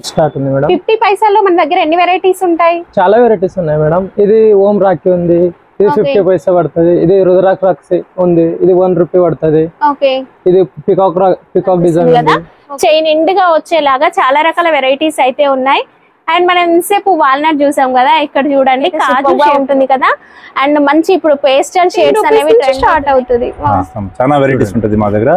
Start ఉంది madam. 50 పైసల్లో మన దగ్గర ఎన్ని వెరైటీస్ ఉంటాయి? చాలా వెరైటీస్ ఉన్నాయి మేడం. ఇది ఓం రాఖీ ఉంది, ఇది 50 పైసా పడుతుంది. ఇది రుద్రాక్ష రాఖీ ఉంది, ఇది 1 రూపీ పడుతుంది. ఓకే, ఇది పికాక్ డిజైన్ కదా, చైన్ ఎండ్ గా వచ్చేలాగా చాలా రకాల వెరైటీస్ అయితే ఉన్నాయి. అండ్ మనం ఇంతసేపు వాల్నట్ చూసాం కదా, ఇక్కడ చూడండి కాజు ఉంటుంది కదా. అండ్ మంచి ఇప్పుడు పేస్టల్ షేడ్స్ అనేవి స్టార్ట్ అవుతుంది. చాలా వెరైటీస్ ఉంటుంది మా దగ్గర.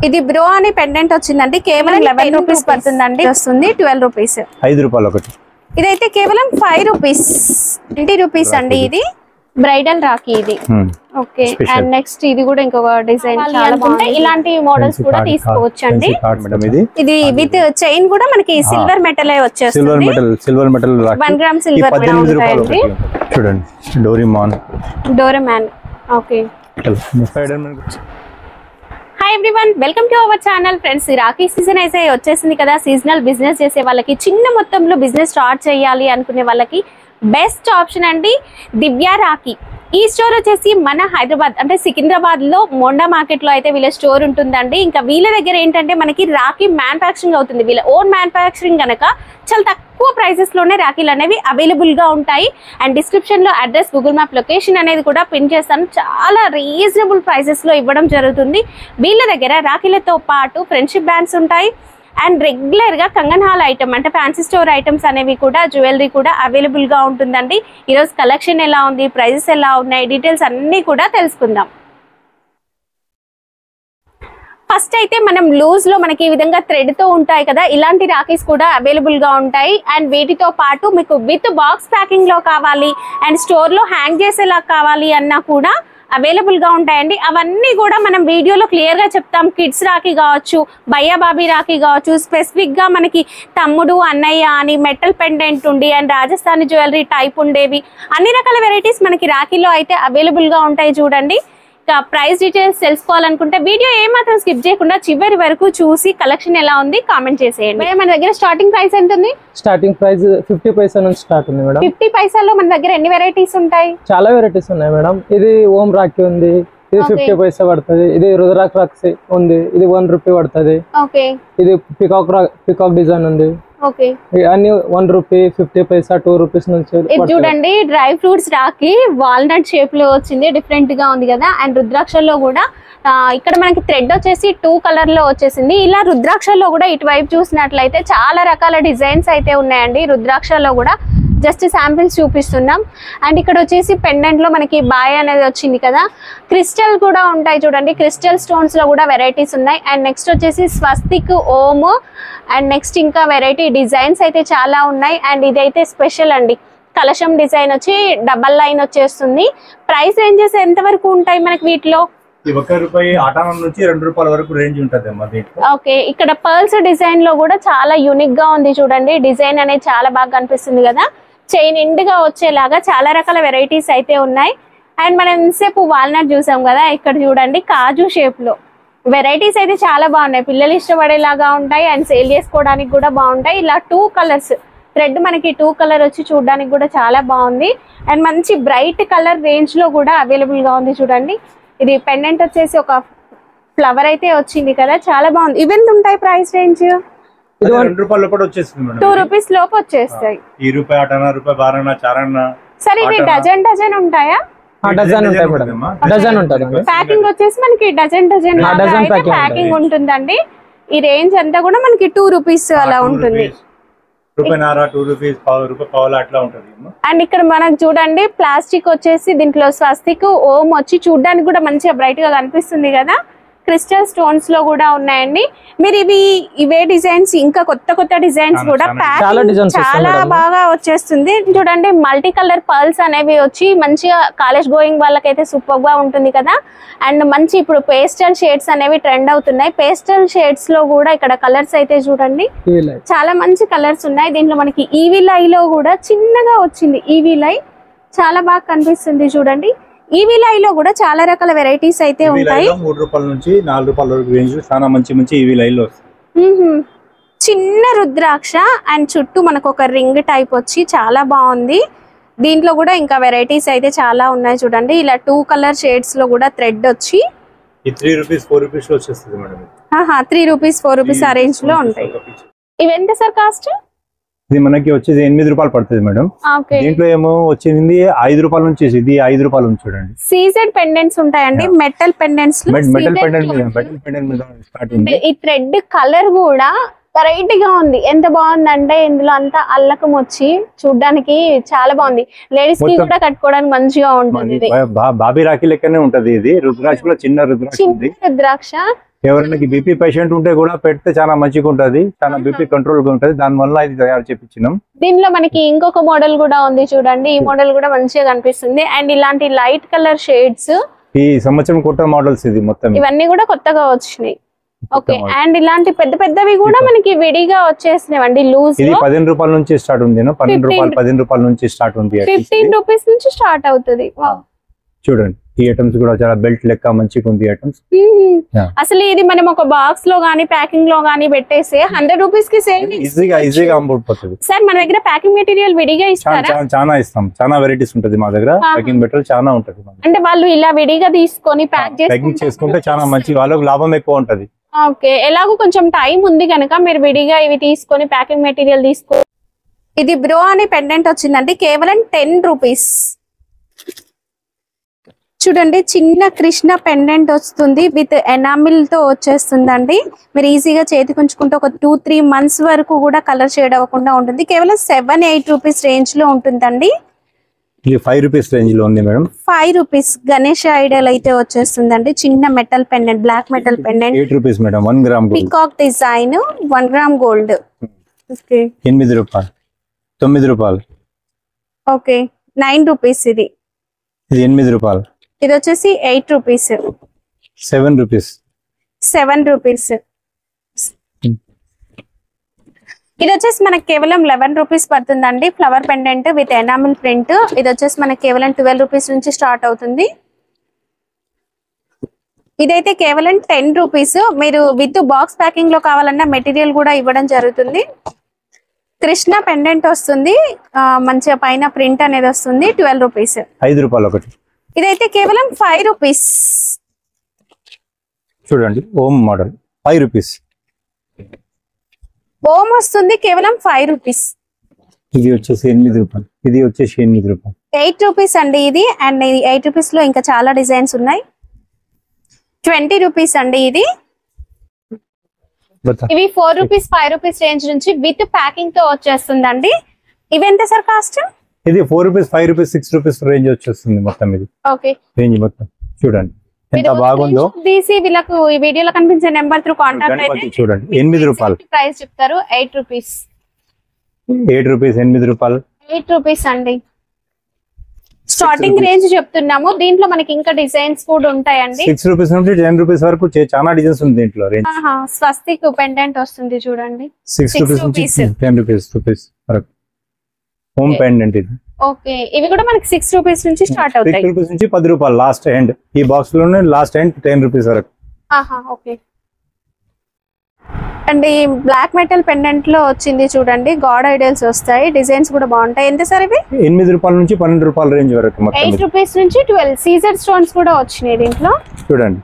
ఇది బ్రో అని పెండెంట్ వచ్చిందండి, కేవలం 11 రూపీస్ పడుతుందండి. వస్తుంది 12 రూపీస్, 5 రూపాయలు ఒకటి. ఇదైతే కేవలం 5 రూపీస్, 20 రూపీస్ అండి. ఇది బ్రైడల్ రాఖీ ఇది. ఓకే, అండ్ నెక్స్ట్ ఇది కూడా ఇంకొక డిజైన్ చాలా బాగుంది. ఇలాంటి మోడల్స్ కూడా తీసుకోవచ్చు అండి. ఇది విత్ చైన్ కూడా మనకి సిల్వర్ మెటల్ వచ్చేస్తుంది. సిల్వర్ మెటల్ 1 గ్రామ్ సిల్వర్ కూడా ఉంటాయండి. చూడండి Doraemon. Okay, hi everyone, welcome to our channel. Friends, Rakhi season అయితే వచ్చేసింది కదా. సీజనల్ బిజినెస్ చేసే వాళ్ళకి, చిన్న మొత్తంలో బిజినెస్ స్టార్ట్ చేయాలి అనుకునే వాళ్ళకి బెస్ట్ ఆప్షన్ అండి దివ్య రాఖీ. ఈ స్టోర్ వచ్చేసి మన హైదరాబాద్ అంటే సికింద్రాబాద్ లో మొండా మార్కెట్ లో అయితే వీళ్ళ స్టోర్ ఉంటుందండి. ఇంకా వీళ్ళ దగ్గర ఏంటంటే మనకి రాఖీ మ్యానుఫ్యాక్చరింగ్ అవుతుంది. వీళ్ళ ఓన్ మ్యానుఫ్యాక్చరింగ్ కనుక చాలా తక్కువ ప్రైసెస్ లోనే రాఖీలు అనేవి అవైలబుల్ గా ఉంటాయి. అండ్ డిస్క్రిప్షన్ లో అడ్రస్, గూగుల్ మ్యాప్ లొకేషన్ అనేది కూడా పిన్ చేస్తాను. చాలా రీజనబుల్ ప్రైసెస్ లో ఇవ్వడం జరుగుతుంది. వీళ్ళ దగ్గర రాఖీలతో పాటు ఫ్రెండ్షిప్ బ్యాండ్స్ ఉంటాయి. అండ్ రెగ్యులర్ గా కంగన్ హాల్ ఐటమ్ అంటే ఫ్యాన్సీ స్టోర్ ఐటమ్స్ అనేవి కూడా, జ్యువెలరీ కూడా అవైలబుల్ గా ఉంటుందండి. ఈరోజు కలెక్షన్ ఎలా ఉంది, ప్రైజెస్ ఎలా ఉన్నాయి, డీటెయిల్స్ అన్ని కూడా తెలుసుకుందాం. ఫస్ట్ అయితే మనం లూజ్ లో మనకి ఈ విధంగా థ్రెడ్ తో ఉంటాయి కదా, ఇలాంటి రాఖీస్ కూడా అవైలబుల్ గా ఉంటాయి. అండ్ వీటితో పాటు మీకు విత్ బాక్స్ ప్యాకింగ్ లో కావాలి అండ్ స్టోర్ లో హ్యాంగ్ చేసేలా కావాలి అన్నా కూడా అవైలబుల్ గా ఉంటాయండి. అవన్నీ కూడా మనం వీడియోలో క్లియర్ గా చెప్తాం. కిడ్స్ రాఖీ కావచ్చు, భయ్యా బాబీ రాఖీ కావచ్చు, స్పెసిఫిక్ గా మనకి తమ్ముడు, అన్నయ్య అని మెటల్ పెండెంట్ ఉండి అండ్ రాజస్థానీ జ్యువెలరీ టైప్ ఉండేవి, అన్ని రకాల వెరైటీస్ మనకి రాఖీలో అయితే అవైలబుల్ గా ఉంటాయి. చూడండి, ప్రైస్ డీటెయిల్స్ తెలుసుకోవాలనుకుంటే వీడియో ఏమాత్రం స్కిప్ చేయకుండా చివరి వరకు చూసి కలెక్షన్ ఎలా ఉంది కామెంట్ చేసేయండి. మన దగ్గర స్టార్టింగ్ ప్రైస్ ఎంత ఉంది? స్టార్టింగ్ ప్రైస్ 50 పైసా నుంచి స్టార్ట్ ఉంది మేడం. 50 పైసాల్లో మన దగ్గర ఎన్ని వెరైటీస్ ఉంటాయి? చాలా వెరైటీస్ ఉన్నాయి మేడం. ఇది ఓం రాఖీ ఉంది, ఇది 50 పైసా పడుతుంది. ఇది రుద్రాక్ష రాఖీ ఉంది, ఇది 1 రూపీ పడుతుంది. ఇది పికాక్ డిజైన్ ఉంది. అన్ని 1 రూపీ, 50 పైసా, 2 రూపీస్ నుంచి. చూడండి, dry fruits Rakhi walnut shape లో వచ్చింది, డిఫరెంట్ గా ఉంది కదా. అండ్ రుద్రాక్షల్లో కూడా ఇక్కడ మనకి థ్రెడ్ వచ్చేసి 2 కలర్ లో వచ్చేసింది. ఇలా రుద్రాక్షల్లో కూడా ఇటువైపు చూసినట్లయితే చాలా రకాల డిజైన్స్ అయితే ఉన్నాయండి. రుద్రాక్షల్లో కూడా జస్ట్ శాంపిల్స్ చూపిస్తున్నాం. అండ్ ఇక్కడ వచ్చేసి పెండెంట్ లో మనకి బాయ్ అనేది వచ్చింది కదా. క్రిస్టల్ కూడా ఉంటాయి చూడండి, క్రిస్టల్ స్టోన్స్ లో కూడా వెరైటీస్ ఉన్నాయి. అండ్ నెక్స్ట్ వచ్చేసి స్వస్తిక్, ఓమ్, అండ్ నెక్స్ట్ ఇంకా వెరైటీ డిజైన్స్ అయితే చాలా ఉన్నాయి. అండ్ ఇదైతే స్పెషల్ అండి, కలశం డిజైన్ వచ్చి డబల్ లైన్ వచ్చేస్తుంది. ప్రైస్ రేంజెస్ ఎంత వరకు ఉంటాయి మనకి వీటిలో? 1 రూపాయి నుంచి 2 రూపాయల వరకు రేంజ్ ఉంటుంది. ఓకే, ఇక్కడ పర్ల్స్ డిజైన్ లో కూడా చాలా యూనిక్ గా ఉంది చూడండి. డిజైన్ అనేది చాలా బాగా కనిపిస్తుంది కదా. చైన్ ఎండ్ గా వచ్చేలాగా చాలా రకాల వెరైటీస్ అయితే ఉన్నాయి. అండ్ మనం ఇంతసేపు వాల్నట్ చూసాం కదా, ఇక్కడ చూడండి కాజు షేప్ లో వెరైటీస్ అయితే చాలా బాగున్నాయి. పిల్లలు ఇష్టపడేలాగా ఉంటాయి అండ్ సేల్ చేసుకోవడానికి కూడా బాగుంటాయి. ఇలా 2 కలర్స్ థ్రెడ్ మనకి 2 కలర్ వచ్చి చూడడానికి కూడా చాలా బాగుంది. అండ్ మంచి బ్రైట్ కలర్ రేంజ్ లో కూడా అవైలబుల్ గా ఉంది చూడండి. ఇది పెండెంట్ వచ్చేసి ఒక ఫ్లవర్ అయితే వచ్చింది కదా, చాలా బాగుంది. ఇవెంత ఉంటాయి ప్రైస్ రేంజ్? 2 రూపాయల లోపల వచ్చేస్తుంది మేడం. 2 రూపీస్ లోపు వచ్చేస్తాయి. ఈ రూపాయి 8 రూపాయి 12 4 సరే, ఇవి డజన్ ఉంటాయా? డజన్ ఉంటాయి మేడం, డజన్ ఉంటుంది. ప్యాకింగ్ వచ్చేసి మనకి డజన్ ప్యాకింగ్ ఉంటుందండి. ఈ రేంజ్ అంతా కూడా మనకి 2 రూపీస్ అలా ఉంటుంది. అండ్ ఇక్కడ మనకు చూడండి ప్లాస్టిక్ వచ్చేసి దీంట్లో స్వస్తిక్, ఓం వచ్చి చూడడానికి కూడా మంచిగా బ్రైట్ గా కనిపిస్తుంది కదా. క్రిస్టల్ స్టోన్స్ లో కూడా ఉన్నాయండి. మీరు ఇవే డిజైన్స్ ఇంకా కొత్త డిజైన్స్ కూడా చాలా బాగా వచ్చేస్తుంది చూడండి. మల్టీ కలర్ పర్ల్స్ అనేవి వచ్చి మంచిగా కాలేజ్ గోయింగ్ వాళ్ళకైతే సూపర్ గా ఉంటుంది కదా. అండ్ మంచి ఇప్పుడు పేస్టల్ షేడ్స్ అనేవి ట్రెండ్ అవుతున్నాయి. పేస్టల్ షేడ్స్ లో కూడా ఇక్కడ కలర్స్ అయితే చూడండి చాలా మంచి కలర్స్ ఉన్నాయి. దీంట్లో మనకి ఈవీ లై లో కూడా చిన్నగా వచ్చింది. ఈవీ లై చాలా బాగా కనిపిస్తుంది చూడండి. ఈవీ లై లో కూడా చాలా రకాల వెరైటీస్ అయితే ఉంటాయి. 3 రూపాయల నుంచి 4 రూపాయల వరకు రేంజ్ చాలా మంచి ఈవీ లై లో చిన్న రుద్రాక్ష అండ్ చుట్టూ మనకు ఒక రింగ్ టైప్ వచ్చి చాలా బాగుంది. దీంట్లో కూడా ఇంకా వెరైటీస్ అయితే చాలా ఉన్నాయి చూడండి. ఇలా 2 కలర్ షేడ్స్ లో కూడా థ్రెడ్ వచ్చి 3 రూపీస్ 4 రూపీస్ లో వచ్చేస్తుంది మేడం. 3 రూపీస్ 4 రూపీస్ ఆ రేంజ్ లో ఉంటాయి. ఇవి ఎంత సార్ కాస్ట్? ఇది మనకి వచ్చేది 8 రూపాయలు పడుతుంది మేడం. దీంట్లో ఏమో వచ్చింది 5 రూపాయల నుంచి, ఇది 5 రూపాయల నుంచి చూడండి. సీజెడ్ పెండెంట్స్ ఉంటాయండి, మెటల్ పెండెంట్స్. మెటల్ పెండెంట్ మీద స్టార్ట్ ఉంది. ఈ థ్రెడ్ కలర్ కూడా వెరైటీ గా ఉంది. ఎంత బాగుందంటే ఇందులో అంతా అల్లకం వచ్చి చూడడానికి చాలా బాగుంది. లేడీస్ కి కూడా కట్టుకోవడానికి మంచిగా ఉంటుంది. బాబీ రాఖీ లెక్కనే ఉంటది. ఇది రుద్రాక్ష కూడా చిన్న రుద్రాక్ష. ఎవరైనా బీపీ పేషెంట్ ఉంటే కూడా పెడితే చాలా మంచిగా ఉంటది, చాలా బీపీ కంట్రోల్ గా ఉంటది. దాని వల్ల ఇది తయారు చేపించినాం. దీనిలో మనకి ఇంకొక మోడల్ కూడా ఉంది చూడండి. ఈ మోడల్ కూడా మంచిగా కనిపిస్తుంది. అండ్ ఇలాంటి లైట్ కలర్ షేడ్స్ ఈ సంవత్సరం కొత్త మోడల్స్ ఇది మొత్తం. ఇవన్నీ కూడా కొత్తగా వచ్చినాయి. ఓకే. అండ్ ఇలాంటి పెద్ద పెద్దవి కూడా మనకి విడిగా వచ్చేసినాయండి లూజ్. ఇది 15 రూపాయల నుంచి స్టార్ట్ ఉంది. 15 రూపాయల నుంచి స్టార్ట్ ఉంది. 15 రూపీస్ నుంచి స్టార్ట్ అవుతుంది. చూడండి ఈ ఐటమ్స్ కూడా చాలా బెల్ట్ లెక్క మంచిగా ఉంది ఐటమ్స్. అసలు ఇది మనం ఒక బాక్స్ లో గానీ ప్యాకింగ్ లో గానీ పెట్టేసి 100 రూపీస్ కి సేల్ ఈజీగా అమ్ముడుపోతుంది. సార్ మన దగ్గర ప్యాకింగ్ మెటీరియల్ విడిగా ఇస్తారా? చాలా ఇస్తాం, చాలా వెరైటీస్ ఉంటది మా దగ్గర. ప్యాకింగ్ మెటీరియల్ చాలా ఉంటది. అంటే వాళ్ళు ఇలా విడిగా తీసుకొని ప్యాకింగ్ చేసుకుంటే చాలా మంచి, వాళ్ళకి లాభం ఎక్కువ ఉంటది. ఓకే. ఎలాగో కొంచెం టైం ఉంది కనుక మీరు విడిగా ఇవి తీసుకొని ప్యాకింగ్ మెటీరియల్ తీసుకో. ఇది బ్రో అని పెండెంట్ వచ్చిందండి, కేవలం 10 రూపీస్. చూడండి చిన్న కృష్ణ పెండెంట్ వస్తుంది, విత్ ఎనామిల్ తో వచ్చేస్తుందండి. మీరు ఈజీగా చేతికి ఉంచుకుంటే ఒక 2-3 మంత్స్ వరకు కూడా కలర్ షేడ్ అవ్వకుండా ఉంటుంది. కేవలం 7-8 రూపీస్ రేంజ్ లో ఉంటుందండి. ఇది 5 రూపీస్ రేంజ్ లో ఉంది మేడం. 5 రూపీస్ గణేష్ ఐడల్ అయితే వచ్చేస్తుందండి. చిన్న metal pendant, black metal pendant. 8 rupees madam. 1 gram gold peacock design, 1 gram gold. 8 రూపాయలు, 9 రూపాయలు. ఓకే. 9 రూపీస్ ఇది. ఇది 8 రూపాయలు. ఇది వచ్చేసి 8 రూపీస్. 7 రూపీస్. 7 రూపీస్. ఇది వచ్చేసి మనకి కేవలం 11 రూపీస్ పడుతుందండి. Flower pendant with enamel print. ఇది వచ్చేసి మనకి కేవలం 12 రూపీస్ నుంచి స్టార్ట్ అవుతుంది. ఇదైతే కేవలం 10 రూపీస్. మీరు విత్ బాక్స్ ప్యాకింగ్ లో కావాలన్నా మెటీరియల్ కూడా ఇవ్వడం జరుగుతుంది. కృష్ణ పెండెంట్ వస్తుంది, మంచిగా పైన ప్రింట్ అనేది వస్తుంది. 12 రూపీస్. 5 రూపాయలు ఒకటి. ఇదైతే కేవలం 5 రూపీస్. చూడండి ఓం మోడల్ 5 రూపీస్. ఓం వస్తుంది కేవలం 5 రూపీస్. ఇది వచ్చేసి 8 రూపాయలు. ఇది వచ్చేసి 8 రూపాయలు. 8 రూపీస్ అండి ఇది. అండ్ 8 రూపీస్ లో ఇంకా చాలా డిజైన్స్ ఉన్నాయి. 20 రూపీస్ అండి ఇది. ఇవి 4 రూపీస్ 5 రూపీస్ రేంజ్ నుంచి విత్ ప్యాకింగ్ తో వచ్చేస్తుందండి. ఇవి ఎంత సార్ కాస్ట్? ఇది 4 రూపీస్ 5 రూపీస్ 6 రూపీస్ రేంజ్ వచ్చేస్తుంది మొత్తం. ఇది ఓకే రేంజ్ మొత్తం చూడండి ఎంత బాగుందో. తీసి వీళ్ళకు ఈ వీడియోలో కనిపించే నెంబర్ త్రూ కాంటాక్ట్ అయితే చూడండి. 8 రూపాయలు ప్రైస్ చెప్తారు. 8 రూపీస్. 8 రూపీస్ 8 రూపాయలు. 8 రూపీస్ అండి. స్టార్టింగ్ రేంజ్ చెప్తున్నాము. దీంట్లో మనకి ఇంకా డిజైన్స్ కూడా ఉంటాయండి. 6 రూపీస్ నుండి 10 రూపీస్ వరకు చాలా డిజైన్స్ ఉంది దీంట్లో రేంజ్. స్వస్తిక్ పెండెంట్ వస్తుంది చూడండి. 6 రూపీస్ నుంచి 10 రూపీస్ వరకు హోమ్ పెండెంట్ ఇది. ఓకే. ఇవి కూడా మనకి 6 రూపీస్ నుంచి స్టార్ట్ అవుతాయి. 6 రూపీస్ నుంచి 10 రూపాయలు లాస్ట్ ఎండ్. ఈ బాక్స్ లోనే లాస్ట్ ఎండ్ 10 రూపీస్ వరకు. ఓకే. అండ్ ఈ బ్లాక్ మెటల్ పెండెంట్ లో వచ్చింది చూడండి, గాడ్ ఐడల్స్ వస్తాయి. డిజైన్స్ కూడా బాగుంటాయి. ఎంత సార్ ఇవి? 8 రూపాయల నుంచి 12 రూపాయల రేంజ్ వరకు మొత్తం. 8 రూపీస్ నుంచి 12 సీజర్ స్టోన్స్ కూడా వచ్చినాయి దీంట్లో. చూడండి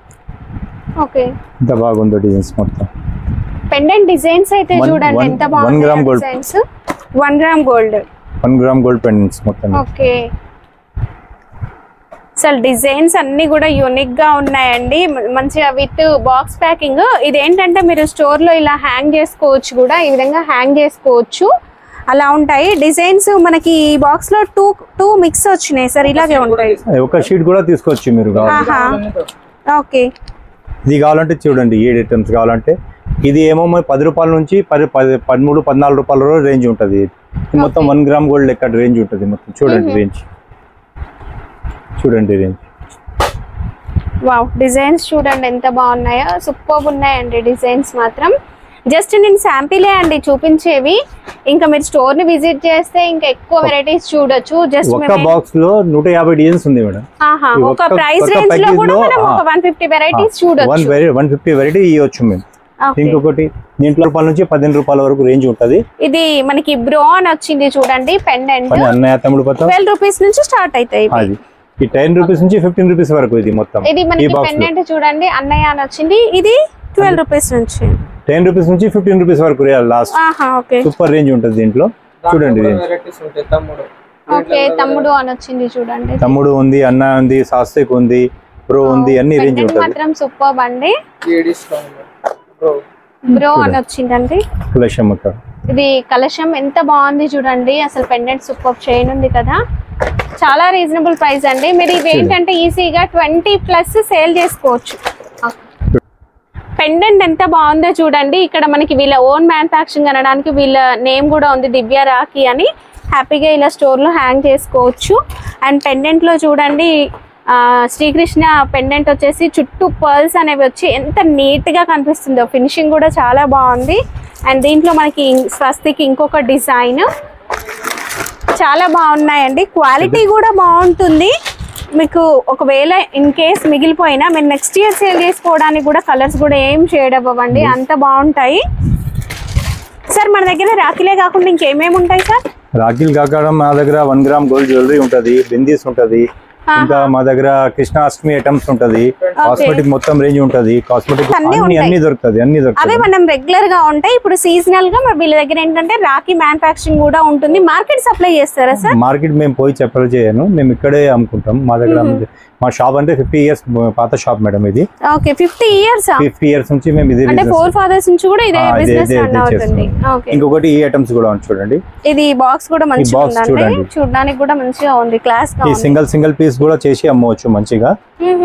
ఓకే ఎంత బాగుందో డిజైన్స్ మొత్తం. పెండెంట్ డిజైన్స్ అయితే చూడండి ఎంత బాగుంది. 1 gram gold designs. 1 gram gold. 1 gram gold pendants మొత్తం. ఓకే. అసలు డిజైన్స్ అన్ని కూడా యూనిక్ గా ఉన్నాయండి, మంచిగా విత్ బాక్స్ ప్యాకింగ్. ఇది ఏంటంటే మీరు స్టోర్ లో ఇలా హ్యాంగ్ చేసుకోవచ్చు, కూడా ఈ విధంగా హ్యాంగ్ చేసుకోవచ్చు, అలా ఉంటాయి డిజైన్స్. మనకి ఈ బాక్స్ లో టూ మిక్స్ వచ్చినాయి సార్, ఇలాగే ఉంటాయి. ఒక షీట్ కూడా తీసుకోవచ్చు మీరు. ఓకే. ఇది కావాలంటే చూడండి 7 ఐటమ్స్ కావాలంటే. ఇది ఏమో 10 రూపాయల నుంచి 13-14 రూపాయల రేంజ్ ఉంటుంది. మొత్తం 1 గ్రామ్ గోల్డ్ లెక్క రేంజ్ ఉంటుంది మొత్తం. చూడండి రేంజ్, చూడండి రేంజ్. వావ్, డిజైన్స్ చూడండి ఎంత బాగున్నాయో, సూపర్ ఉన్నాయండి డిజైన్స్ మాత్రం. జస్ట్ నేను శాంపిలే అండి చూపించేవి, ఇంకా మీరు స్టోర్ ని విజిట్ చేస్తే ఇంకా ఎక్కువ వెరైటీస్ చూడొచ్చు. జస్ట్ ఒక బాక్స్ లో 150 డిజైన్స్ ఉంది మేడం. ఒక ప్రైస్ రేంజ్ లో కూడా మనం ఒక 150 వెరైటీస్ చూడొచ్చు. 150 వెరైటీ ఇవ్వచ్చు మేము. ఇంకొకటి దీంట్లో రూపాయల నుంచి 15 రూపాయల వరకు రేంజ్ ఉంటది. ఇది మనకి బ్రో అని వచ్చింది చూడండి పెండెంట్. అన్నయ్య తమ్ముడు 12 రూపీస్ నుంచి స్టార్ట్ అవుతాయి. ఈ 10 రూపీస్ నుంచి 15 రూపీస్ వరకు ఇది మొత్తం. ఇది మనకి పెండెంట్ చూడండి అన్నయ్య అని వచ్చింది, ఇది 12 రూపీస్ నుంచి. 10 రూపీస్ నుంచి 15 రూపీస్ వరకు లాస్ట్. సూపర్ రేంజ్ ఉంటుంది దీంట్లో. చూడండి తమ్ముడు అని వచ్చింది చూడండి. తమ్ముడు ఉంది, అన్న ఉంది, సాస్తిక్ ఉంది, ప్రో ఉంది, అన్ని రేంజ్ ఉంటుంది. మాత్రం సూపర్ అండి. బ్రో అని వచ్చిందండి. కలశం మొత్తం ఇది కలశం ఎంత బాగుంది చూడండి. అసలు పెండెంట్ సూపర్ చైన్ ఉంది కదా, చాలా రీజనబుల్ ప్రైస్ అండి. మీరు ఇవి ఏంటంటే ఈజీగా 20+ సేల్ చేసుకోవచ్చు. పెండెంట్ ఎంత బాగుందో చూడండి. ఇక్కడ మనకి వీళ్ళ ఓన్ మ్యానుఫ్యాక్చరింగ్ అనడానికి వీళ్ళ నేమ్ కూడా ఉంది, దివ్య రాఖీ అని. హ్యాపీగా ఇలా స్టోర్ లో హ్యాంగ్ చేసుకోవచ్చు. అండ్ పెండెంట్ లో చూడండి శ్రీకృష్ణ పెండెంట్ వచ్చేసి చుట్టూ పర్ల్స్ అనేవి వచ్చి ఎంత నీట్ గా కనిపిస్తుందో. ఫినిషింగ్ కూడా చాలా బాగుంది. అండ్ దీంట్లో మనకి స్వస్తికి ఇంకొక డిజైన్ చాలా బాగున్నాయండి. క్వాలిటీ కూడా బాగుంటుంది. మీకు ఒకవేళ ఇన్ కేస్ మిగిలిపోయినా మీరు నెక్స్ట్ ఇయర్ సేల్ చేసుకోవడానికి కూడా కలర్స్ కూడా ఏం షేడ్ అవ్వండి, అంత బాగుంటాయి. సార్ మన దగ్గర రాఖీలే కాకుండా ఇంకేమేమి ఉంటాయి సార్? రాఖీలు కాకుండా మా దగ్గర 1 గ్రామ్ గోల్డ్ జ్యువెలరీ ఉంటది, బిందీస్ ఉంటది, ఇంకా మా దగ్గర కృష్ణాష్టమి ఐటమ్స్ ఉంటది, కాస్మెటిక్ మొత్తం రేంజ్ ఉంటది. కాస్మెటిక్ అన్ని దొరుకుతుంది, అవే మనం రెగ్యులర్ గా ఉంటాయి. ఇప్పుడు సీజనల్ గా వీళ్ళ దగ్గర ఏంటంటే రాఖీ మ్యానుఫ్యాక్చరింగ్ కూడా ఉంటుంది. మార్కెట్ సప్లై చేస్తారా సార్? మార్కెట్ మేము పోయి చెప్పలు చేయను, మేము ఇక్కడే అమ్ముకుంటాం. మా దగ్గర మా షాప్ అంటే 50 ఇయర్స్ పాత షాప్ మేడం ఇది. ఓకే 50 ఇయర్స్ నుంచి మేము ఇదే అంటే 4 ఫాదర్స్ నుంచి కూడా ఇదే బిజినెస్ రన్ అవుతుంది. ఓకే ఇంకొకటి ఈ ఐటమ్స్ కూడా చూడండి. ఇది బాక్స్ కూడా మంచిగా ఉందండి, చూడడానికి కూడా మంచిగా ఉంది, క్లాస్ గా ఉంది. సింగిల్ పీస్ కూడా చేసి అమ్మవచ్చు మంచిగా.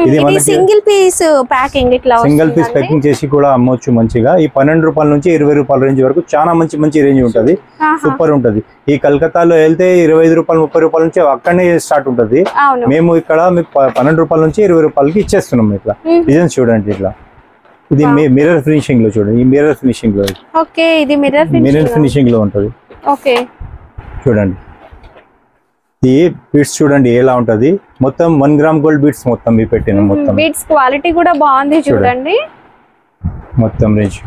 ఇది మనకి సింగిల్ పీస్ ప్యాకింగ్ ఇట్లా సింగిల్ పీస్ ప్యాకింగ్ చేసి కూడా అమ్మవచ్చు మంచిగా. ఈ 12 రూపాయల నుంచి 20 రూపాయల రేంజ్ వరకు చాలా మంచి రేంజ్ ఉంటది, సూపర్ ఉంటది. ఈ కలకత్తాలో వెళ్తే 25 రూపాయలు 30 రూపాయల నుంచి అక్కడనే స్టార్ట్ ఉంటది. మేము ఇక్కడ మీకు 12 రూపాయల నుంచి 20 రూపాయలకి ఇచ్చేస్తున్నాం. ఇట్లా డిజైన్స్ చూడండి. ఇట్లా ఇది మిర్రర్ ఫినిషింగ్ లో చూడండి. ఈ మిర్రర్ ఫినిషింగ్ లో ఇది మిర్రర్ ఫినిషింగ్ లో ఉంటది. ఓకే చూడండి ఈ బీట్స్ చూడండి ఎలా ఉంటది. మొత్తం 1 గ్రామ్ గోల్డ్ బీట్స్ మొత్తం మీ పెట్టిన మొత్తం బీట్స్ క్వాలిటీ కూడా బాగుంది చూడండి. మొత్తం రేంజ్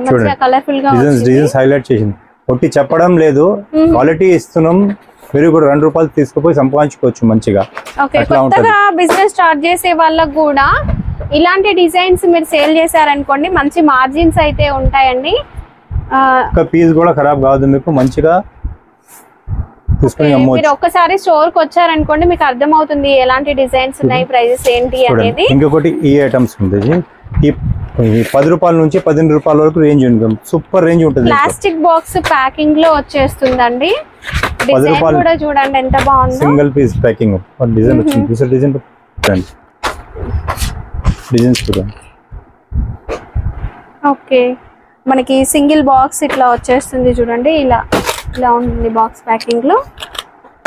మంచిగా కలర్ఫుల్ గా డిజైన్స్ హైలైట్ చేసింది. ఒట్టి చెప్పడం లేదు, క్వాలిటీ ఇస్తున్నాం. మీరు కూడా 2 రూపాయలు తీసుకుపోయి సంపాదించుకోవచ్చు మంచిగా. కొత్తగా బిజినెస్ స్టార్ట్ చేసే వాళ్ళకు కూడా ఇలాంటి డిజైన్స్ మీరు సేల్ చేశారనుకోండి మంచి మార్జిన్స్ అయితే ఉంటాయండి. ఒక పీస్ కూడా ఖరాబ్ కాదు, మీకు మంచిగా మీరు ఒక్కసారి స్టోర్ కి వచ్చారనుకోండి మీకు అర్థమవుతుంది ఎలాంటి డిజైన్స్ ఉన్నాయి, ప్రైజెస్ ఏంటి అనేది. ఇంకొకటి ఈ ఐటమ్స్ ఉంటుంది. ఈ 10 రూపాయల నుంచి 15 రూపాయల వరకు రేంజ్ ఉంటుంది, సూపర్ రేంజ్ ఉంటుంది. ప్లాస్టిక్ బాక్స్ ప్యాకింగ్ లో వచ్చేస్తుందండి. డిజైన్ కూడా చూడండి ఎంత బాగుందో. సింగిల్ పీస్ ప్యాకింగ్ డిజైన్ వచ్చింది. డిజైన్స్ చూడండి. ఓకే మనకి సింగిల్ బాక్స్ ఇట్లా వచ్చేస్తుంది చూడండి. ఇలా ఉంటుంది బాక్స్ ప్యాకింగ్ లో.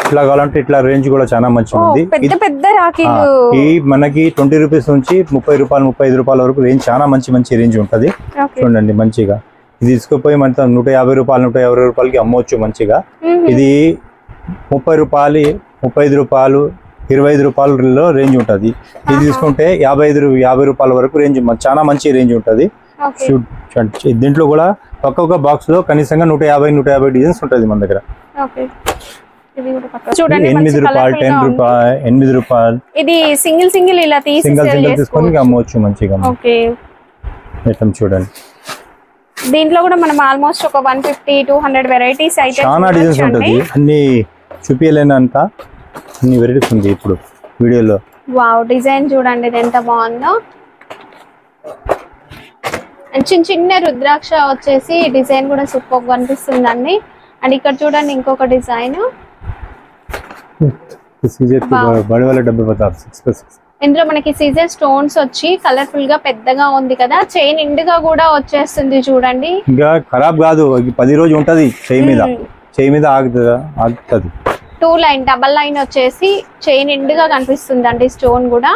ఇట్లా కావాలంటే ఇట్లా రేంజ్ కూడా చాలా మంచిగా ఉంది. పెద్ద రాఖీలు ఈ మనకి 20 రూపీస్ నుంచి 30 రూపాయలు 35 రూపాయల వరకు రేంజ్ చాలా మంచి రేంజ్ ఉంటది. చూడండి మంచిగా ఇది తీసుకుపోయి మన 150 రూపాయలు 150 రూపాయలకి అమ్మవచ్చు మంచిగా. ఇది 30 రూపాయలు 35 రూపాయలు 25 రూపాయలలో రేంజ్ ఉంటది. ఇది తీసుకుంటే 50 రూపాయల వరకు రేంజ్ చాలా మంచి రేంజ్ ఉంటది. దీంట్లో కూడా ఒక్కొక్క బాక్స్ లో కనీసంగా 150 డిజైన్స్ ఉంటది మన దగ్గర. 8 రూపాయలు 8 రూపాయలు ఇది సింగిల్ ఇలా తీసుకొని అమ్మవచ్చు మంచిగా. చూడండి దీంట్లో కూడా మనం ఆల్మోస్ట్ ఒక 150-200 వెరైటీస్ అయితే చాలా డిజైన్స్ ఉంటది. అన్ని చూపించలేనంత అన్ని వెరైటీస్ ఉంది ఇప్పుడు వీడియోలో. వావ్ డిజైన్ చూడండి ఇది ఎంత బాగుందో. చిన్న రుద్రాక్ష వచ్చేసి డిజైన్ కూడా సూపర్ గా కనిపిస్తుందండి. అండ్ ఇక్కడ చూడండి ఇంకొక డిజైన్. ఇందులో మనకి సీజర్ స్టోన్స్ వచ్చి కలర్ఫుల్ గా పెద్దగా ఉంది కదా. చైన్ ఇండుగా కూడా వచ్చేస్తుంది చూడండి. ఇంకా ఖరాబ్ కాదు, 10 రోజు ఉంటది చేయి మీద ఆగుతుంది. 2 లైన్ డబల్ లైన్ వచ్చేసి చైన్ ఇండుగా కనిపిస్తుంది అండి స్టోన్ కూడా.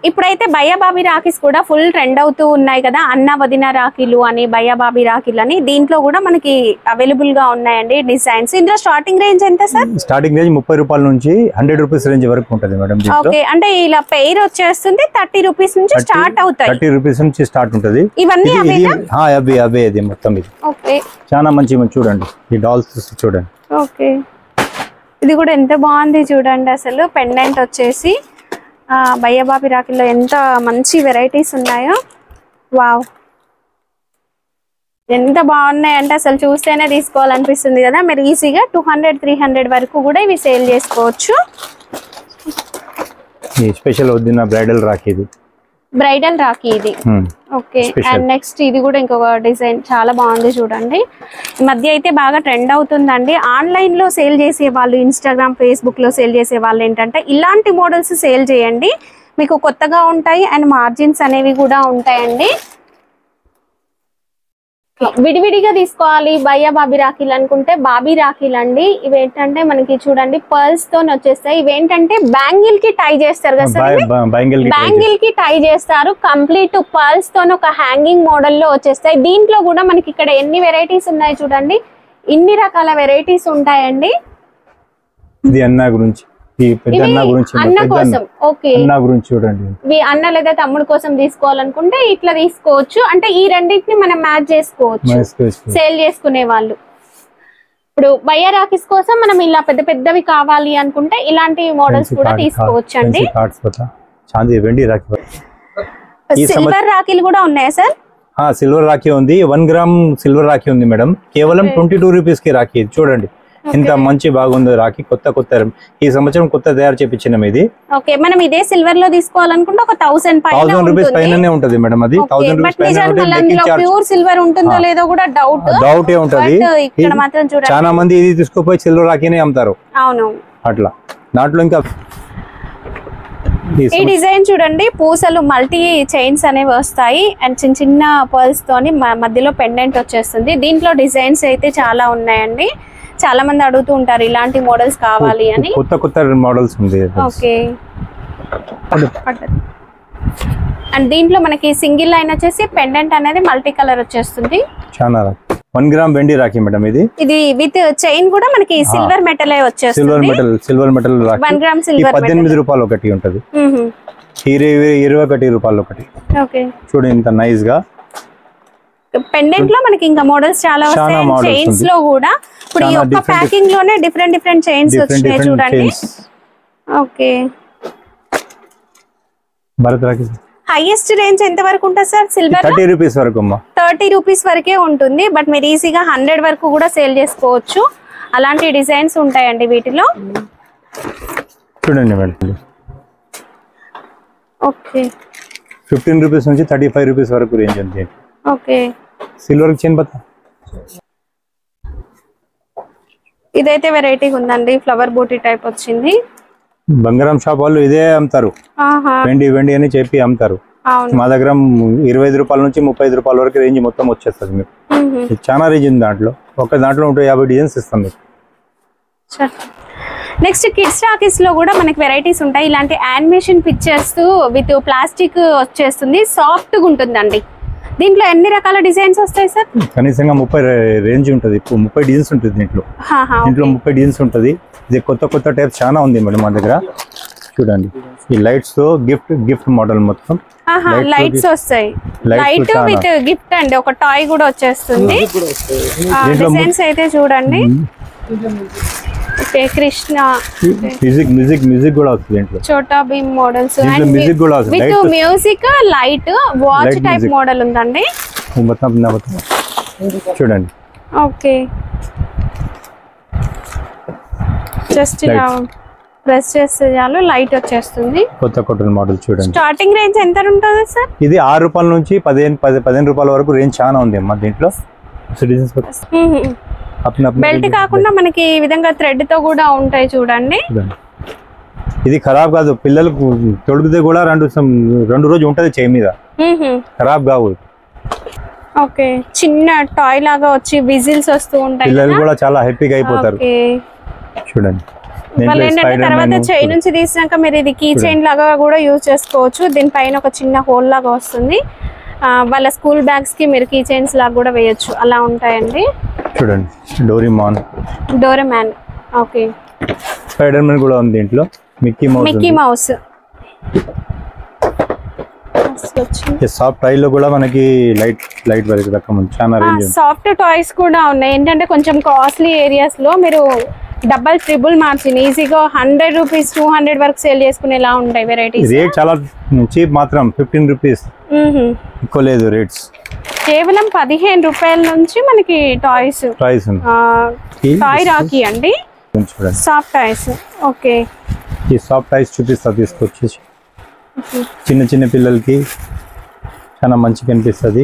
ఇప్పుడైతే బయ్యాబాబీ రాఖీస్ కూడా ఫుల్ ట్రెండ్ అవుతూ ఉన్నాయి కదా. అన్న వదిన రాఖీలు అని బయ్యాబాబీ రాఖీలు అని దీంట్లో కూడా మనకి అవైలబుల్ గా ఉన్నాయండి డిజైన్స్. ఇందులో స్టార్టింగ్ రేంజ్ ఎంత సార్? స్టార్టింగ్ రేంజ్ 30 రూపాయల నుంచి 100 రూపీస్ రేంజ్ వరకు ఉంటుంది మేడం. ఓకే అంటే ఇలా పెయిర్ వచ్చేస్తుంది 30 రూపీస్ నుంచి స్టార్ట్ అవుతాయి. 30 రూపీస్ నుంచి స్టార్ట్ ఉంటుంది. ఇవన్నీ అవే అది మొత్తం. ఇది ఓకే చాలా మంచి చూడండి. ఈ డాల్స్ చూడండి. ఓకే ఇది కూడా ఎంత బాగుంది చూడండి. అసలు పెండెంట్ వచ్చేసి బయ్యాబాబీ రాఖీల్లో ఎంత మంచి వెరైటీస్ ఉన్నాయో. వావ్ ఎంత బాగున్నాయి అంటే అసలు చూస్తేనే తీసుకోవాలనిపిస్తుంది కదా. మీరు ఈజీగా 200-300 వరకు కూడా ఇవి సేల్ చేసుకోవచ్చు. స్పెషల్ వద్దిన బ్రైడల్ రాఖీ ఇది. బ్రైడల్ రాఖీ ఇది. ఓకే. అండ్ నెక్స్ట్ ఇది కూడా ఇంకొక డిజైన్ చాలా బాగుంది చూడండి. ఈ మధ్య అయితే బాగా ట్రెండ్ అవుతుందండి. ఆన్లైన్ లో సేల్ చేసే వాళ్ళు, ఇన్స్టాగ్రామ్, ఫేస్బుక్ లో సేల్ చేసే వాళ్ళు ఏంటంటే ఇలాంటి మోడల్స్ సేల్ చేయండి, మీకు కొత్తగా ఉంటాయి అండ్ మార్జిన్స్ అనేవి కూడా ఉంటాయండి. విడివిడిగా తీసుకోవాలి భయ్యా బాబీ రాఖీలు అనుకుంటే బాబీ రాఖీలు అండి. ఇవి ఏంటంటే మనకి చూడండి పర్ల్స్ తో వచ్చేస్తాయి. ఇవేంటంటే బ్యాంగిల్ కి టై చేస్తారు కదా సార్, బ్యాంగిల్ కి టై చేస్తారు. కంప్లీట్ పర్ల్స్ తో ఒక హ్యాంగింగ్ మోడల్ లో వచ్చేస్తాయి. దీంట్లో కూడా మనకి ఇక్కడ ఎన్ని వెరైటీస్ ఉన్నాయి చూడండి, ఇన్ని రకాల వెరైటీస్ ఉంటాయండి. ఇది అన్న గురించి, ఈ పెద్ద అన్న గురించి, అన్న కోసం. ఓకే. అన్న గురించి చూడండి. ఇవి అన్న లేదా తమ్ముడు కోసం తీసుకోవాలనుకుంటే ఇట్లా తీసుకోవచ్చు. అంటే ఈ రెండింటిని మనం మ్యాచ్ చేసుకోవచ్చు సేల్ చేసుకునే వాళ్ళు. ఇప్పుడు భయ్యా రాఖీస్ కోసం మనం ఇలా పెద్ద పెద్దవి కావాలి అనుకుంటే ఇలాంటి మోడల్స్ కూడా తీసుకోవచ్చు అండి. సిల్వర్ రాఖీలు కూడా ఉన్నాయా సార్? సిల్వర్ రాఖీ ఉంది. 1 గ్రామ్ సిల్వర్ రాఖీ ఉంది మేడం. కేవలం 22 రూపీస్ కి రాఖీ. చూడండి ఇంత మంచి బాగుంది రాఖీ. కొత్త ఈ సంవత్సరం కొత్త తయారు చేపించినాం ఇది. ఓకే. మనం ఇదే సిల్వర్ లో తీసుకోవాలనుకుంటే ఒక 1000 రూపీస్ పైననే ఉంటది మేడం. అది 1000 రూపీస్ పైన. ప్యూర్ సిల్వర్ ఉంటుందో లేదో కూడా డౌటే ఉంటది. ఇక్కడ మాత్రం చూడండి చాలా మంది ఇది తీసుకుపోయి సిల్వర్ రాఖీనే అమ్ముతారు. అవును. అట్లా దాంట్లో ఇంకా ఈ డిజైన్ చూడండి, పూసలు మల్టీ చైన్స్ అనేవి వస్తాయి అండ్ చిన్న చిన్న పర్ల్స్ తోని మధ్యలో పెండెంట్ వచ్చేస్తుంది. దీంట్లో డిజైన్స్ అయితే చాలా ఉన్నాయండి. చాలా మంది అడుగుతూ ఉంటారు ఇలాంటి మోడల్స్ కావాలి అని. కొత్త మోడల్స్ ఉంది. ఓకే. అండ్ దీంట్లో మనకి సింగిల్ లైన్ వచ్చేసి పెండెంట్ అనేది మల్టీ కలర్ వచ్చేస్తుంది. చాలా 1 గ్రామ్ వెండి రాఖీ మేడం ఇది. ఇది విత్ చైన్ కూడా మనకి సిల్వర్ మెటల్ వచ్చేస్తుంది. Silver metal Rakhi 1 gram silver 18 రూపాయలు ఒకటి ఉంటది. 21 రూపాయలు ఒకటి. ఓకే. చూడండి ఇంత నైస్ గా. పెండెంట్ లో మనకి ఇంకా మోడల్స్ చాలా వస్తాయి. చైన్స్ లో కూడా ఇప్పుడు ఈ ఒక్క ప్యాకింగ్ లోనే డిఫరెంట్ చైన్స్ వచ్చాయి చూడండి. Okay. Bharat Rakhi highest range ఎంత వరకు ఉంటుంది సార్ సిల్వర్? 30 రూపీస్ వరకు. 30 రూపీస్ వరకే ఉంటుంది. బట్ మీరు ఈజీగా 100 వరకు కూడా సేల్ చేసుకోవచ్చు. అలాంటి డిజైన్స్ ఉంటాయండి వీటిలో. చూడండి మేడం. ఓకే. 15 రూపీస్ నుంచి 35 రూపీస్ వరకు రేంజ్ ఉంది. ఓకే. సిల్వర్ చైన్ బతా. ఇదైతే వెరైటీ ఉందండి, ఫ్లవర్ బూటీ టైప్ వచ్చింది. బంగారం షాప్ వాళ్ళు ఇదే అమ్ముతారు. వెండి అని చెప్పి అమ్ముతారు. మా దగ్గర 25 రూపాయల నుంచి 35 రూపాయల వరకు రేంజ్ మొత్తం వచ్చేస్తుంది మీకు. చాలా రేంజ్ ఉంది దాంట్లో. ఒక దాంట్లో 50 డిజైన్స్ ఇస్తాం మీకు. నెక్స్ట్ కిడ్స్ రాఖీస్ లో కూడా మనకి వెరైటీస్ ఉంటాయి. ఇలాంటి యానిమేషన్ పిక్చర్స్ విత్ ప్లాస్టిక్ వచ్చేస్తుంది, సాఫ్ట్ గా ఉంటుందండి. దీంట్లో ఎన్ని రకాల డిజైన్స్ వస్తాయి సార్? కనీసంగా 30 రేంజ్ ఉంటుంది. 30 డిజైన్స్ ఉంటుంది దీంట్లో. 30 డిజైన్స్ ఉంటుంది. ఇది కొత్త టైప్స్ చాలా ఉంది మేడం మా దగ్గర. చూడండి ఈ లైట్స్ తో గిఫ్ట్ మోడల్ మొత్తం లైట్స్ వస్తాయి. లైట్ విత్ గిఫ్ట్ అండి, ఒక టాయ్ కూడా వచ్చేస్తుంది. డిజైన్స్ అయితే చూడండి. ఓకే. కృష్ణ మ్యూజిక్ కూడా వస్తుంది దీంట్లో. చోటా భీమ్ మోడల్స్ మ్యూజిక్ కూడా with music, light, watch type model ఉందండి. చూడండి. ఓకే. జస్ట్ ఇలా ప్రెస్ చేస్తే చాలు లైట్ వచ్చేస్తుంది. కొత్త మోడల్ చూడండి. స్టార్టింగ్ రేంజ్ ఎంత ఉంటుంది సార్? ఇది 6 రూపాయల నుంచి 15 రూపాయల వరకు రేంజ్ చాలా ఉంది అమ్మా దీంట్లో. బెల్ట్ కాకుండా మనకి ఈ విధంగా థ్రెడ్ తో కూడా ఉంటాయి చూడండి. ఇది ఖరాబ్ కాదు, పిల్లలకు తొడిగితే కూడా 2 రోజు ఉంటది చేయి మీద, ఖరాబ్ కావు. ఓకే. చిన్న టాయ్ లాగా వచ్చి విజిల్స్ వస్తూ ఉంటాయి, పిల్లలు కూడా చాలా హ్యాపీగా అయిపోతారు. చూడండి. వాళ్ళు ఏంటంటే తర్వాత చైన్ నుంచి తీసినాక మీరు ఇది కీ చైన్ లాగా కూడా యూజ్ చేసుకోవచ్చు. దీనిపైన ఒక చిన్న హోల్ లాగా వస్తుంది. వాళ్ళ స్కూల్ బ్యాగ్స్ కి మీరు కీ చైన్స్ లాగా కూడా వేయొచ్చు, అలా ఉంటాయండి. చూడండి. డోరేమాన్. ఓకే. స్పైడర్ మ్యాన్ కూడా ఉంది దీంట్లో. Mickey mouse. సాఫ్ట్ టాయ్ లో కూడా మనకి లైట్ వరకు రకం చాలా రేంజ్ ఉంది. సాఫ్ట్ టాయ్స్ కూడా ఉన్నాయి. ఏంటంటే కొంచెం కాస్ట్లీ ఏరియాస్ లో మీరు డబల్ ట్రిపుల్ మార్జిన్ ఈజీగా 100 రూపీస్ 200 వరకు సేల్ చేసుకునేలా ఉంటాయి వెరైటీస్. రేట్ చాలా చీప్, మాత్రం 15 రూపీస్, ఎక్కువ లేదు రేట్స్. కేవలం 15 రూపాయల నుంచి మనకి టాయ్స్ టాయ్ రాఖీ అండి, సాఫ్ట్ టాయ్స్. ఓకే, ఈ సాఫ్ట్ టాయ్స్ చూపిస్తా, తీసుకొచ్చేసి చిన్న చిన్న పిల్లలకి చాలా మంచిగా అనిపిస్తుంది.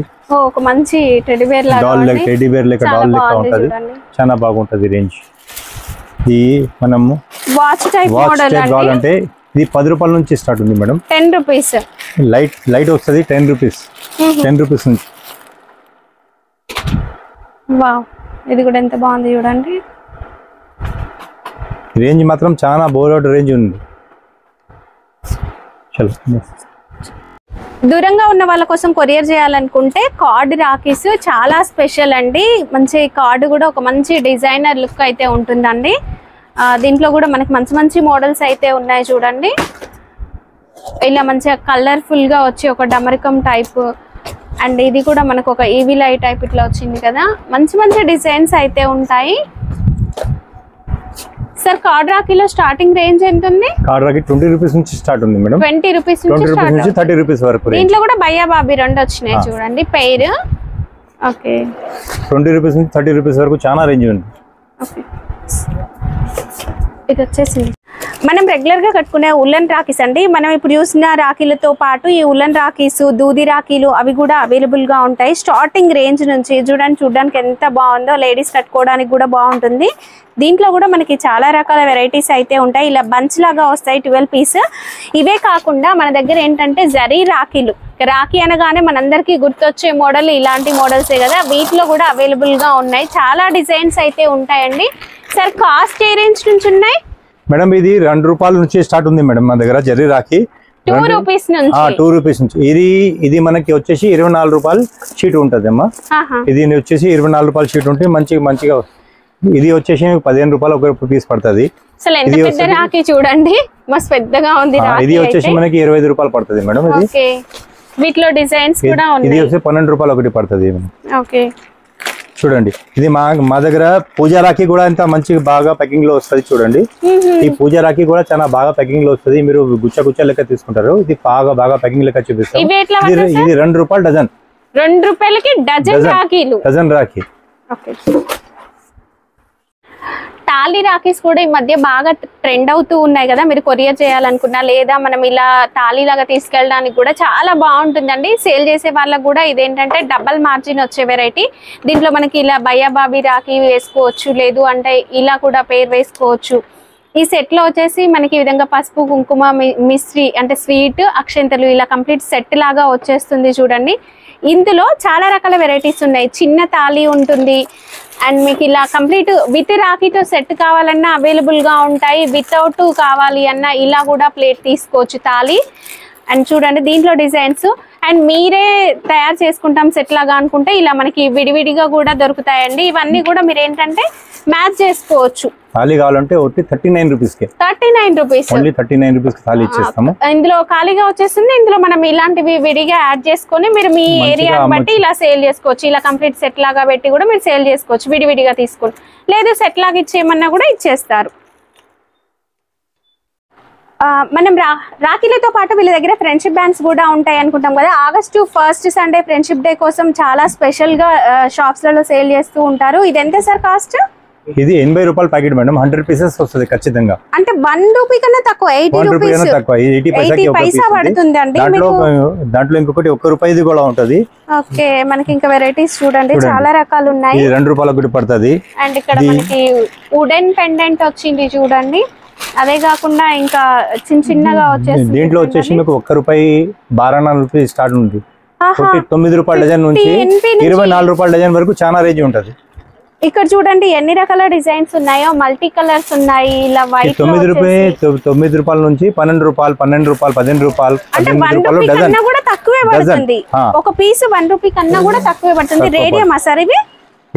ఒక మంచి టెడ్డీ బేర్ లాగా టెడ్డీ బేర్ లెక్క డాల్ లెక్క ఉంటది, చాలా బాగుంటది రేంజ్. ఇది మనము వాచ్ టైప్ మోడల్ కావాలంటే ఇది 10 రూపాయల నుంచి స్టార్ట్ ఉంది మేడం. 10 రూపీస్ లైట్ వస్తుంది, 10 రూపీస్ 10 రూపీస్ నుంచి. వావ్, ఇది కూడా ఎంత బాగుంది చూడండి. రేంజ్ మాత్రం చాలా బోర్డ్ రేంజ్ ఉంది. దూరంగా ఉన్న వాళ్ళ కోసం కొరియర్ చేయాలనుకుంటే కార్డ్ రాఖీస్ చాలా స్పెషల్ అండి. మంచి కార్డు కూడా ఒక మంచి డిజైనర్ లుక్ అయితే ఉంటుందండి. దీంట్లో కూడా మనకి మంచి మంచి మోడల్స్ అయితే ఉన్నాయి చూడండి. ఇలా మంచిగా కలర్ఫుల్ గా వచ్చి ఒక డమరికం టైప్, అండ్ ఇది కూడా మనకు ఒక ఈవీ లై టైప్ ఇట్లా వచ్చింది కదా. మంచి మంచి డిజైన్స్ అయితే ఉంటాయి. సార్ కార్డ్ రాఖీలో స్టార్టింగ్ రేంజ్ ఎంత ఉంది? కార్డ్ రాఖీ 20 రూపీస్ నుంచి స్టార్ట్ ఉంది మేడం. 20 రూపీస్ నుంచి 30 రూపీస్ వరకు. దీంట్లో కూడా భయ్యా బాబీ రెండు వచ్చినాయి చూడండి పెయిర్. ఓకే, 20 రూపీస్ నుంచి 30 రూపీస్ వరకు చాలా రేంజ్ ఉంది. ఓకే, ఇది వచ్చేసింది. మనం రెగ్యులర్ గా కట్టుకునే ఉల్లన్ రాఖీస్ అండి. మనం ఇప్పుడు చూసిన రాఖీలతో పాటు ఈ ఉల్లన్ రాఖీస్, దూది రాఖీలు అవి కూడా అవైలబుల్ గా ఉంటాయి. స్టార్టింగ్ రేంజ్ నుంచి చూడడానికి ఎంత బాగుందో, లేడీస్ కట్టుకోవడానికి కూడా బాగుంటుంది. దీంట్లో కూడా మనకి చాలా రకాల వెరైటీస్ అయితే ఉంటాయి. ఇలా బంచ్ లాగా వస్తాయి 12 పీస్. ఇవే కాకుండా మన దగ్గర ఏంటంటే జరీ రాఖీలు, రాఖీ అనగానే మనందరికీ గుర్తొచ్చే మోడల్ ఇలాంటి మోడల్సే కదా. వీటిలో కూడా అవైలబుల్ గా ఉన్నాయి, చాలా డిజైన్స్ అయితే ఉంటాయండి. సార్ కాస్ట్ ఏ రేంజ్ నుంచి ఉన్నాయి మేడం? ఇది 2 రూపాయల నుంచి స్టార్ట్ ఉంది మేడం మన దగ్గర జరీ రాఖీ. 2 రూపీస్ నుంచి 2 రూపీస్ నుంచి. ఇది మనకి వచ్చేసి 24 రూపాయలు షీట్ ఉంటుంది అమ్మా. ఇది వచ్చేసి 24 రూపాయల షీట్ ఉంటుంది, మంచిగా. ఇది వచ్చేసి 15 రూపాయలు ఒక పీస్ పడుతుంది. అసలు ఎంత పెద్ద రాఖీ చూడండి, మస్తు పెద్దగా ఉంది. ఇది వచ్చేసి మనకి 25 రూపాయలు పడుతుంది మేడం. ఇది వీటిలో డిజైన్స్ కూడా ఉన్నాయి. ఇది వచ్చి 12 రూపాయలు ఒకటి పడుతుంది. ఓకే, చూడండి. ఇది మా దగ్గర పూజా రాఖీ కూడా ఇంత మంచిగా బాగా ప్యాకింగ్ లో వస్తుంది చూడండి. ఈ పూజా రాఖీ కూడా చాలా బాగా ప్యాకింగ్ లో వస్తుంది. మీరు గుచ్చ లెక్క తీసుకుంటారు. ఇది బాగా ప్యాకింగ్ లెక్క చూపిస్తాం. ఇది 2 రూపాయలు డజన్. 2 రూపాయలకి డజన్ రాఖీలు. డజన్ రాఖీ. తాళి రాఖీస్ కూడా ఈ మధ్య బాగా ట్రెండ్ అవుతూ ఉన్నాయి కదా. మీరు కొరియర్ చేయాలనుకున్నా లేదా మనం ఇలా తాళి లాగా తీసుకెళ్ళడానికి కూడా చాలా బాగుంటుందండి. సేల్ చేసే వాళ్ళకు కూడా ఇదేంటంటే డబల్ మార్జిన్ వచ్చే వెరైటీ. దీంట్లో మనకి ఇలా భయ్యా బాబీ రాఖీ వేసుకోవచ్చు, లేదు అంటే ఇలా కూడా పేరు వేసుకోవచ్చు. ఈ సెట్ లో వచ్చేసి మనకి ఈ విధంగా పసుపు, కుంకుమ, మిశ్రీ అంటే స్వీట్, అక్షంతలు ఇలా కంప్లీట్ సెట్ లాగా వచ్చేస్తుంది చూడండి. ఇందులో చాలా రకాల వెరైటీస్ ఉన్నాయి. చిన్న తాళి ఉంటుంది, అండ్ మీకు ఇలా కంప్లీట్ విత్ రాఖీతో సెట్ కావాలన్నా అవైలబుల్ గా ఉంటాయి. వితౌట్ కావాలి అన్నా ఇలా కూడా ప్లేట్ తీసుకోవచ్చు తాళి. అండ్ చూడండి దీంట్లో డిజైన్స్, అండ్ మీరే తయారు చేసుకుంటాం సెట్ లాగా అనుకుంటే ఇలా మనకి విడివిడిగా కూడా దొరుకుతాయండి. ఇవన్నీ కూడా మీరు ఏంటంటే మ్యాచ్ చేసుకోవచ్చు. తాళి కావాలంటే 39 రూపీస్ కి 39 రూపీస్, ఓన్లీ 39 రూపీస్ కి తాళి ఇచ్చేస్తాము. ఇందులో ఖాళీగా వచ్చేస్తుంది. ఇందులో మనం ఇలాంటివి విడిగా యాడ్ చేసుకొని మీరు మీ ఏరియాని బట్టి ఇలా సేల్ చేసుకోవచ్చు. ఇలా కంప్లీట్ సెట్ లాగా పెట్టి కూడా మీరు సేల్ చేసుకోవచ్చు విడివిడిగా తీసుకొని. లేదు సెట్ లాగా ఇచ్చేయమన్నా కూడా ఇచ్చేస్తారు. మనం రాఖీలతో పాటు వీళ్ళ దగ్గర ఫ్రెండ్షిప్ బ్యాండ్స్ కూడా ఉంటాయి అనుకుంటాం కదా. August 1st Sunday friendship day కోసం చాలా స్పెషల్ గా షాప్స్ లలో సేల్ చేస్తూ ఉంటారు. ఇది ఎంత సార్ కాస్ట్? ఇది 80 రూపాయల ప్యాకెట్ మేడం. 100 పీసెస్ వస్తుంది ఖచ్చితంగా. అంటే 1 రూపీ కన్నా తక్కువ, 80 రూపీస్ తక్కువ, 80 పైసా పడుతుంది అండి. దాంట్లో ఇంకొకటి 1 రూపాయిది కూడా ఉంటది. ఓకే, మనకి ఇంకా వెరైటీస్ చూడండి చాలా రకాలు ఉన్నాయి. 2 రూపాయలు ఒకటి పడుతుంది. అండ్ ఇక్కడ మనకి వుడెన్ పెండెంట్ వచ్చింది చూడండి. అదే కాకుండా ఇంకా చిన్నగా వచ్చేసి దీంట్లో వచ్చేసి మీకు 1 రూపాయి 12 రూపాయలు స్టార్ట్ ఉంది. 9 రూపాయల డజన్ నుంచి 24 రూపాయల డజన్ వరకు చాలా రేంజ్ ఉంటది. ఇక్కడ చూడండి ఎన్ని రకాల డిజైన్స్ ఉన్నాయో, మల్టీ కలర్స్ ఉన్నాయి. ఇలా వైట్ 9 రూపాయల నుంచి 12 రూపాయలు, 12 రూపాయలు, 15 రూపాయలు, 15 రూపాయలు డజన్ కూడా తక్కువే పడుతుంది. ఒక పీస్ 1 రూపీ కన్నా కూడా తక్కువే పడుతుంది. రేడియం సార్ ఇది?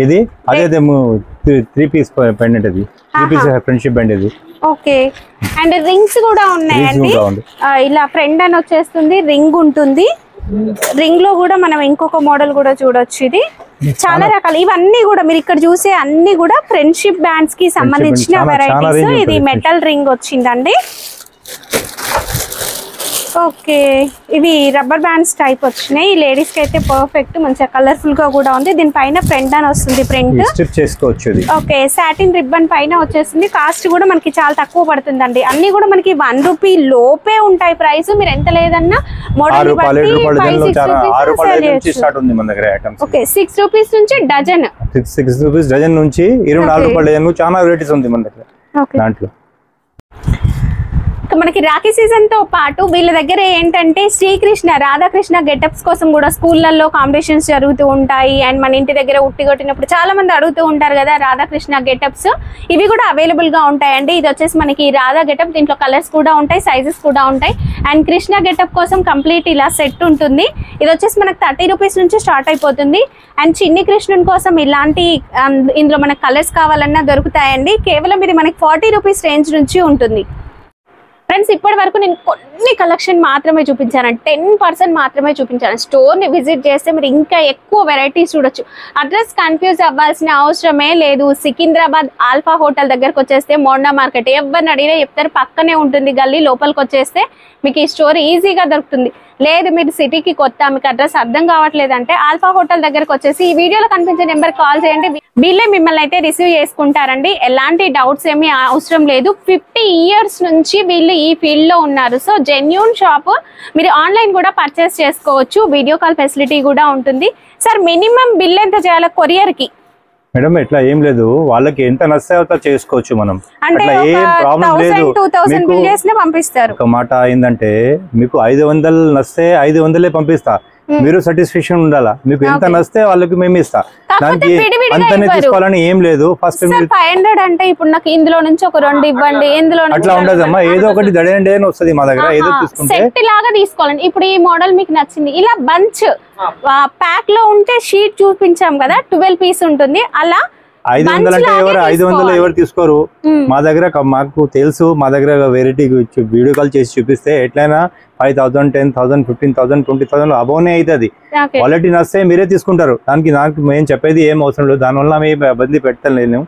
ఇది అదే 3 పీస్ పెండెంట్, ఇది 3 పీస్ ఫ్రెండ్షిప్ బ్యాండ్ ఇది. ఓకే, అండ్ రింగ్స్ కూడా ఉన్నాయండి. ఇలా ఫ్రెండ్ అని వచ్చేస్తుంది, రింగ్ ఉంటుంది. రింగ్ లో కూడా మనం ఇంకొక మోడల్ కూడా చూడొచ్చు. ఇది చాలా రకాలు. ఇవన్నీ కూడా మీరు ఇక్కడ చూసే అన్ని కూడా ఫ్రెండ్షిప్ బ్యాండ్స్ కి సంబంధించిన వెరైటీస్. ఇది మెటల్ రింగ్ వచ్చిందండి. ఓకే, ఇవి రబ్బర్ బ్యాండ్స్ టైప్ వచ్చినాయి. లేడీస్ కి అయితే పర్ఫెక్ట్, మంచిగా కలర్ఫుల్ గా కూడా ఉంది. దీనిపైన ప్రింట్ అని వస్తుంది, ప్రింట్ స్టిచ్ చేసుకోవచ్చు. ఓకే, సాటిన్ రిబ్బన్ పైన వచ్చేసింది. కాస్ట్ కూడా మనకి చాలా తక్కువ పడుతుందండి. అన్ని కూడా మనకి 1 రూపీ లోపే ఉంటాయి ప్రైస్. మీరు ఎంత లేదన్నా మోడల్ బట్టి 5-6 రూపీస్. ఓకే, 6 రూపీస్ నుంచి డజన్, 6 రూపీస్ డజన్ నుంచి 24 రూపాయల డజన్ చాలా వెరైటీస్ ఉంది మన దగ్గర. దాంట్లో మనకి రాఖీ సీజన్ తో పాటు వీళ్ళ దగ్గర ఏంటంటే శ్రీకృష్ణ రాధాకృష్ణ గెటప్స్ కోసం కూడా స్కూళ్ళల్లో కాంపిటీషన్స్ జరుగుతూ ఉంటాయి. అండ్ మన ఇంటి దగ్గర ఉట్టి కొట్టినప్పుడు చాలా మంది అడుగుతూ ఉంటారు కదా రాధాకృష్ణ గెటప్స్, ఇవి కూడా అవైలబుల్ గా ఉంటాయండి. ఇది వచ్చేసి మనకి రాధా గెటప్, దీంట్లో కలర్స్ కూడా ఉంటాయి, సైజెస్ కూడా ఉంటాయి. అండ్ కృష్ణ గెటప్ కోసం కంప్లీట్ ఇలా సెట్ ఉంటుంది. ఇది వచ్చేసి మనకి 30 రూపీస్ నుంచి స్టార్ట్ అయిపోతుంది. అండ్ చిన్ని కృష్ణుని కోసం ఇలాంటి ఇందులో మనకు కలర్స్ కావాలన్నా దొరుకుతాయండి. కేవలం ఇది మనకి 40 రూపీస్ రేంజ్ నుంచి ఉంటుంది. ఫ్రెండ్స్, ఇప్పటి వరకు నేను కొన్ని కలెక్షన్ మాత్రమే చూపించాను, 10% మాత్రమే చూపించాను. స్టోర్ని విజిట్ చేస్తే మీరు ఇంకా ఎక్కువ వెరైటీస్ చూడొచ్చు. అడ్రస్ కన్ఫ్యూజ్ అవ్వాల్సిన అవసరమే లేదు. సికింద్రాబాద్ ఆల్ఫా హోటల్ దగ్గరకు వచ్చేస్తే మోండా మార్కెట్, ఎవరిని అడిగినా చెప్తారు, పక్కనే ఉంటుంది గల్లీ. లోపలికి వచ్చేస్తే మీకు ఈ స్టోర్ ఈజీగా దొరుకుతుంది. లేదు మీరు సిటీకి కొత్త, మీకు అడ్రస్ అర్థం కావట్లేదంటే ఆల్ఫా హోటల్ దగ్గరకు వచ్చేసి ఈ వీడియోలో కనిపించే నెంబర్ కాల్ చేయండి. వీళ్ళే మిమ్మల్ని అయితే రిసీవ్ చేసుకుంటారండి. ఎలాంటి డౌట్స్ ఏమీ అవసరం లేదు. 50 ఇయర్స్ నుంచి వీళ్ళు ఈ ఫీల్డ్ లో ఉన్నారు. సో జెన్యూన్ షాప్, మీరు ఆన్లైన్ కూడా పర్చేస్ చేసుకోవచ్చు. వీడియో కాల్ ఫెసిలిటీ కూడా ఉంటుంది. సార్, మినిమం బిల్ ఎంత చేయాలి కొరియర్ కి? మేడం ఇట్లా ఏం లేదు, వాళ్ళకి ఎంత నచ్చాయో చేసుకోవచ్చు మనం. అట్లా ఏం ప్రాబ్లం లేదు. 2000 బిల్ చేసినా పంపిస్తారు. ఒక మాట ఏంటంటే మీకు 500 నస్తే 500 పంపిస్తా. మీరు సాటిస్ఫాక్షన్ ఉండాలా. మీకు ఎంత నస్తే వాళ్ళకి మేము ఇస్తా. దానికి అంతనే తీసుకోవాలని ఏం లేదు. ఫస్ట్ 500 అంటే ఇప్పుడు నాకు ఇందులో నుంచి ఒక 2 ఇవ్వండి, ఇందులో అట్లా ఉండదమ్మా. ఏదో ఒకటి దడండి అని వస్తుంది మా దగ్గర. ఏదో తీసుకుంటే సెట్ లాగా తీసుకోవాలండి. ఇప్పుడు ఈ మోడల్ మీకు నచ్చింది, ఇలా బంచ్ ప్యాక్ లో ఉంటే షీట్ చూపించాం కదా, 12 పీస్ ఉంటుంది. అలా 500 అంటే 500 ఎవరు తీసుకోరు మా దగ్గర. మాకు తెలుసు, మా దగ్గర వెరైటీ వీడియో కాల్ చేసి చూపిస్తే ఎట్లయినా 5000, 10,000, 15,000, 20,000 అబోనే అవుతుంది. క్వాలిటీ నస్తే మీరే తీసుకుంటారు. దానికి నాకు మేము చెప్పేది ఏం అవసరం లేదు. దానివల్ల మేము ఇబ్బంది పెడతాను.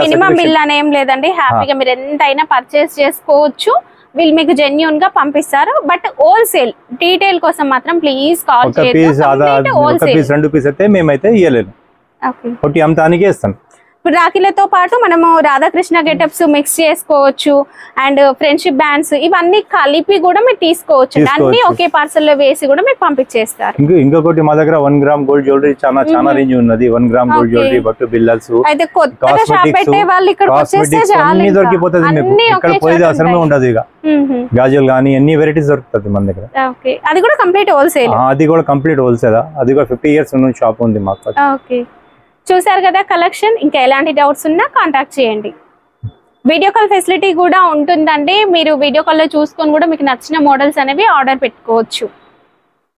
మినిమం బిల్ అని ఏం లేదండి. హ్యాపీగా మీరు ఎంతైనా పర్చేస్ చేసుకోవచ్చు. వీళ్ళు మీకు జెన్యూన్ గా పంపిస్తారు. బట్ హోల్సేల్ డీటెయిల్ కోసం మాత్రం ప్లీజ్ కాల్ చేయండి. 1 పీస్ 2 పీస్ అయితే మేమైతే ఇవ్వలేను. ఒకటి అమ్మటానికే ఇస్తాను. ఇప్పుడు రాఖీలతో పాటు మనము రాధాకృష్ణ గెటప్స్ మిక్స్ చేసుకోవచ్చు. అండ్ ఫ్రెండ్షిప్ బ్యాండ్స్ ఇవన్నీ కలిపి కూడా మీరు తీసుకోవచ్చు. అన్ని ఒకే పార్సల్ లో వేసి కూడా మీకు పంపించేస్తారు. ఇంకొకటి మా దగ్గర 1 గ్రామ్ గోల్డ్ జ్యువెలరీ చాలా రేంజ్ ఉన్నది. 1 గ్రామ్ గోల్డ్ జ్యువెలరీ, బట్టు బిల్లల్స్, అయితే కొత్తగా షాప్ పెట్టే వాళ్ళు ఇక్కడ వచ్చేస్తే అన్ని దొరికిపోతుంది. మీకు ఇక్కడ పోయేది అవసరమే ఉండదు. ఇక గాజులు కానీ అన్ని వెరైటీస్ దొరుకుతుంది మన దగ్గర. అది కూడా కంప్లీట్ హోల్సేల్. అది కూడా కంప్లీట్ హోల్సేల్. అది కూడా 50 ఇయర్స్ నుంచి షాప్ ఉంది మాకు. చూసారు కదా కలెక్షన్. ఇంకా ఎలాంటి డౌట్స్ ఉన్నా కాంటాక్ట్ చేయండి. వీడియో కాల్ ఫెసిలిటీ కూడా ఉంటుందండి. మీరు వీడియో కాల్లో చూసుకొని కూడా మీకు నచ్చిన మోడల్స్ అనేవి ఆర్డర్ పెట్టుకోవచ్చు.